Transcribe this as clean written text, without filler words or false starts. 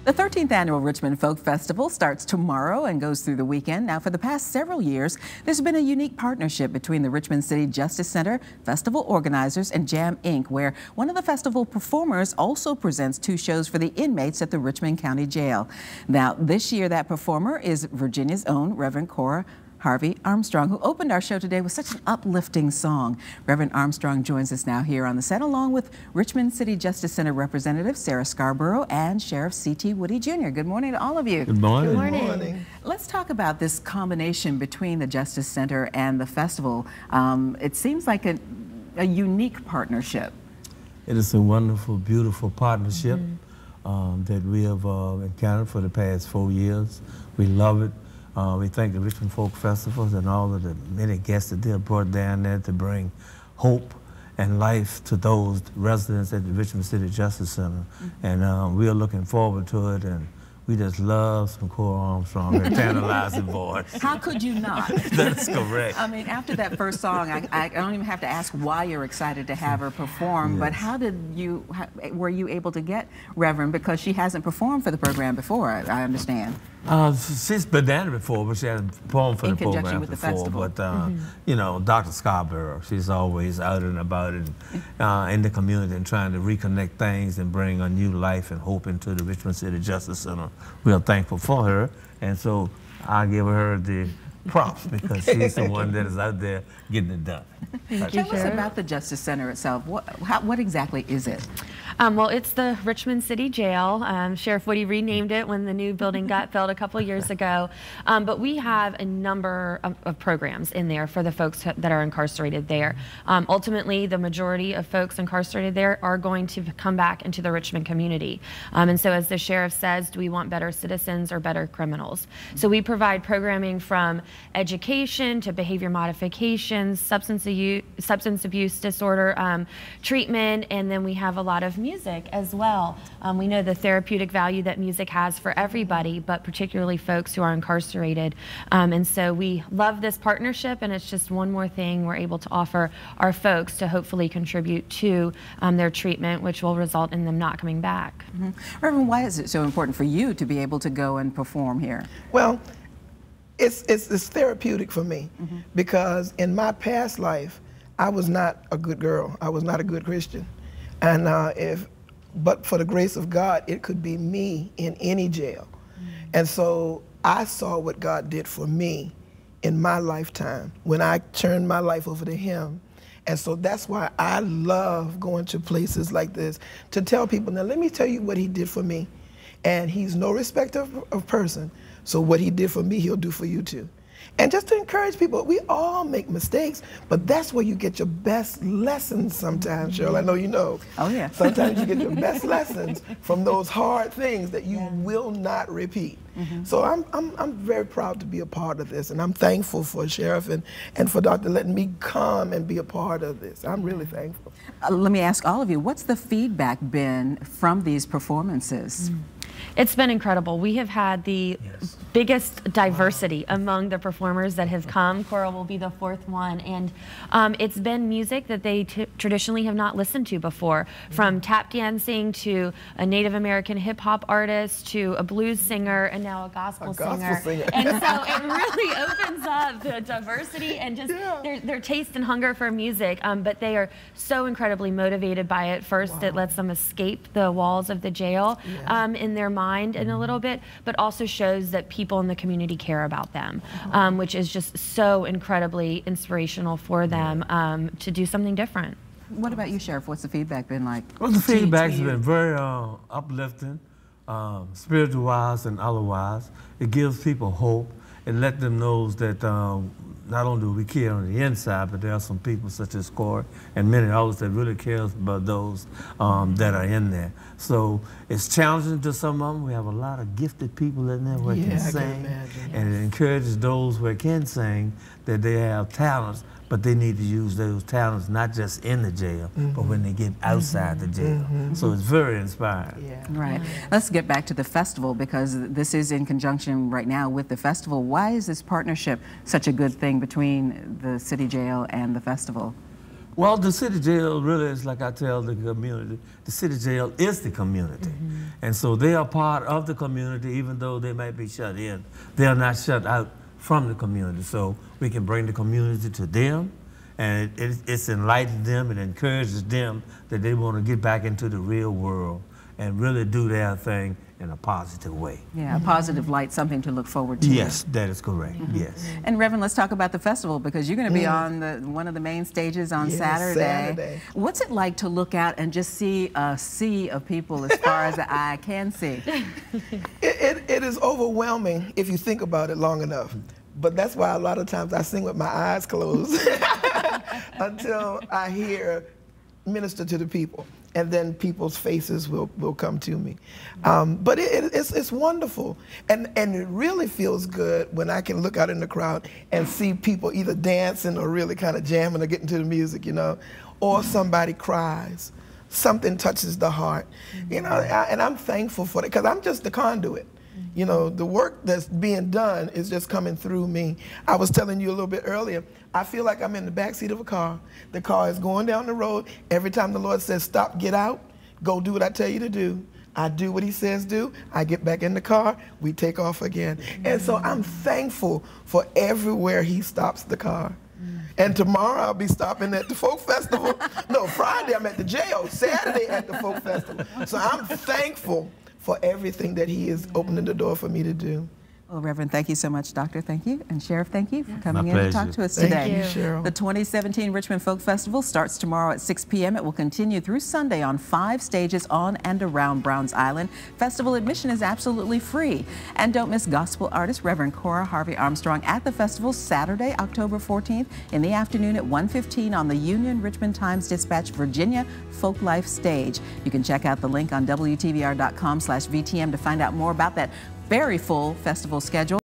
The 13th Annual Richmond Folk Festival starts tomorrow and goes through the weekend. Now, for the past several years, there's been a unique partnership between the Richmond City Justice Center, festival organizers, and Jam Inc., where one of the festival performers also presents 2 shows for the inmates at the Richmond County Jail. Now, this year, that performer is Virginia's own Reverend Cora Harvey Armstrong, who opened our show today with such an uplifting song. Reverend Armstrong joins us now here on the set, along with Richmond City Justice Center Representative Sarah Scarborough and Sheriff C.T. Woody Jr. Good morning to all of you. Good morning. Good morning. Let's talk about this combination between the Justice Center and the festival. It seems like a unique partnership. It is a wonderful, beautiful partnership that we have encountered for the past 4 years. We love it. We thank the Richmond Folk Festivals and all of the many guests that they have brought down there to bring hope and life to those residents at the Richmond City Justice Center. And we are looking forward to it, and we just love some Cora Armstrong, her tantalizing voice. How could you not? That's correct. I mean, after that first song, I don't even have to ask why you're excited to have her perform, but how were you able to get Reverend, because she hasn't performed for the program before, I understand. She's been down before, but she hasn't performed for the program with the before. festival. But you know, Dr. Scarborough, she's always out and about it, in the community and trying to reconnect things and bring a new life and hope into the Richmond City Justice Center. We are thankful for her, and so I give her the props because she's the one that is out there getting it done. Tell us about the Justice Center itself. What exactly is it? Well, it's the Richmond City Jail. Sheriff Woody renamed it when the new building got built a couple years ago. But we have a number of programs in there for the folks that are incarcerated there. Ultimately, the majority of folks incarcerated there are going to come back into the Richmond community. And so as the sheriff says, do we want better citizens or better criminals? So we provide programming from education to behavior modifications, substance abuse disorder treatment, and then we have a lot of music as well. We know the therapeutic value that music has for everybody, but particularly folks who are incarcerated. And so we love this partnership, and it's just one more thing we're able to offer our folks to hopefully contribute to their treatment, which will result in them not coming back. Reverend, why is it so important for you to be able to go and perform here? Well, it's therapeutic for me because in my past life, I was not a good girl. I was not a good Christian. And but for the grace of God, it could be me in any jail. And so I saw what God did for me in my lifetime when I turned my life over to Him. And so that's why I love going to places like this to tell people, now let me tell you what He did for me. And He's no respecter of person. So what He did for me, He'll do for you too. And just to encourage people, we all make mistakes, but that's where you get your best lessons sometimes, Cheryl. I know you know. Oh, yeah. Sometimes you get your best lessons from those hard things that you will not repeat. So I'm very proud to be a part of this, and I'm thankful for Sheriff and for Dr. letting me come and be a part of this. I'm really thankful. Let me ask all of you, what's the feedback been from these performances? It's been incredible. We have had the biggest diversity among the performers that have come. Cora will be the 4th one, and it's been music that they traditionally have not listened to before, from tap dancing to a Native American hip-hop artist to a blues singer and now a gospel singer. And so it really opens up the diversity and just their taste and hunger for music, but they are so incredibly motivated by it. First, it lets them escape the walls of the jail in their mind in a little bit, but also shows that people in the community care about them, which is just so incredibly inspirational for them to do something different. What about you, Sheriff? What's the feedback been like? Well, the feedback has been very uplifting, spiritual-wise and otherwise. It gives people hope and let them know that not only do we care on the inside, but there are some people such as Cora and many others that really cares about those that are in there. So it's challenging to some of them. We have a lot of gifted people in there who can sing, and it encourages those who can sing that they have talents, but they need to use those talents not just in the jail, but when they get outside the jail. So it's very inspiring. Right. Let's get back to the festival, because this is in conjunction right now with the festival. Why is this partnership such a good thing between the city jail and the festival? Well, the city jail really is, like I tell the community, the city jail is the community. And so they are part of the community, even though they might be shut in. They are not shut out from the community. So we can bring the community to them, and it's enlightened them and encourages them that they want to get back into the real world and really do their thing in a positive way. Yeah, a positive light, something to look forward to. Yes, that is correct, yes. And Reverend, let's talk about the festival, because you're going to be on one of the main stages on Saturday. What's it like to look out and just see a sea of people as far as the eye can see? It is overwhelming if you think about it long enough. But that's why a lot of times I sing with my eyes closed until I hear minister to the people. And then people's faces will come to me. But it's wonderful. And it really feels good when I can look out in the crowd and see people either dancing or really kind of jamming or getting to the music, you know, or somebody cries. Something touches the heart, you know, and I'm thankful for it, because I'm just the conduit. You know, the work that's being done is just coming through me. I was telling you a little bit earlier, I feel like I'm in the backseat of a car. The car is going down the road. Every time the Lord says, stop, get out, go do what I tell you to do, I do what he says do. I get back in the car, we take off again. And so I'm thankful for everywhere he stops the car. And tomorrow I'll be stopping at the Folk Festival. No, Friday I'm at the jail, Saturday at the Folk Festival. So I'm thankful for everything that he is opening the door for me to do. Well, Reverend, thank you so much, Doctor. Thank you. And Sheriff, thank you for coming in to talk to us today. Thank you, Cheryl. The 2017 Richmond Folk Festival starts tomorrow at 6 p.m. It will continue through Sunday on 5 stages on and around Browns Island. Festival admission is absolutely free. And don't miss gospel artist Reverend Cora Harvey Armstrong at the festival Saturday, October 14th in the afternoon at 1:15 on the Union Richmond Times-Dispatch Virginia Folk Life stage. You can check out the link on WTVR.com/VTM to find out more about that very full festival schedule.